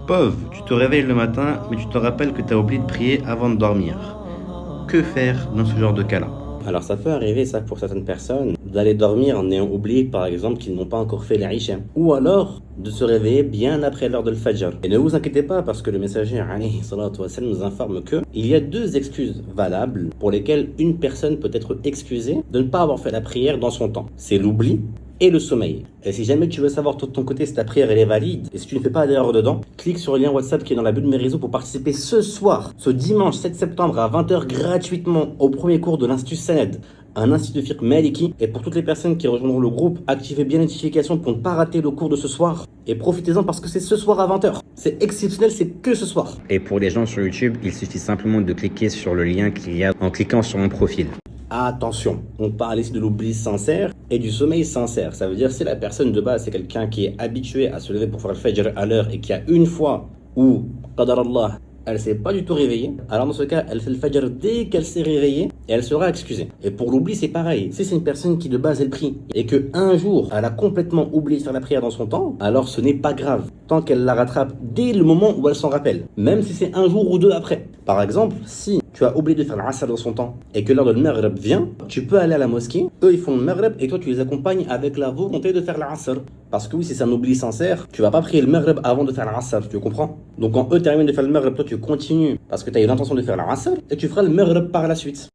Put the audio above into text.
Pauvre, tu te réveilles le matin, mais tu te rappelles que tu as oublié de prier avant de dormir. Que faire dans ce genre de cas-là? Alors ça peut arriver ça pour certaines personnes d'aller dormir en ayant oublié par exemple qu'ils n'ont pas encore fait l'Aïcha ou alors de se réveiller bien après l'heure de l'Fajr. Et ne vous inquiétez pas parce que le messager alayhi salatu wa sallam nous informe que il y a deux excuses valables pour lesquelles une personne peut être excusée de ne pas avoir fait la prière dans son temps. C'est l'oubli et le sommeil. Et si jamais tu veux savoir de ton côté si ta prière elle est valide et si tu ne fais pas d'erreur dedans, clique sur le lien WhatsApp qui est dans la bio de mes réseaux pour participer ce soir, ce dimanche 7 septembre à 20h gratuitement au premier cours de l'Institut Saned, un institut de fiqh maliki. Et pour toutes les personnes qui rejoindront le groupe, activez bien les notifications pour ne pas rater le cours de ce soir. Et profitez-en parce que c'est ce soir à 20h. C'est exceptionnel, c'est que ce soir. Et pour les gens sur YouTube, il suffit simplement de cliquer sur le lien qu'il y a en cliquant sur mon profil. Attention, on parle ici de l'oubli sincère et du sommeil sincère. Ça veut dire si la personne de base c'est quelqu'un qui est habitué à se lever pour faire le fajr à l'heure et qui a une fois où, qadar Allah, elle s'est pas du tout réveillée, alors dans ce cas, elle fait le fajr dès qu'elle s'est réveillée et elle sera excusée. Et pour l'oubli, c'est pareil. Si c'est une personne qui de base elle prie et que un jour elle a complètement oublié de faire la prière dans son temps, alors ce n'est pas grave tant qu'elle la rattrape dès le moment où elle s'en rappelle, même si c'est un jour ou deux après. Par exemple, si tu as oublié de faire l'Asr dans son temps et que l'heure de Maghreb vient, tu peux aller à la mosquée, eux ils font le Maghreb et toi tu les accompagnes avec la volonté de faire l'Asr. Parce que oui, si c'est un oubli sincère, tu vas pas prier le Maghreb avant de faire l'Asr, tu comprends? Donc quand eux terminent de faire le Maghreb, toi tu continues parce que tu as eu l'intention de faire l'Asr et tu feras le Maghreb par la suite.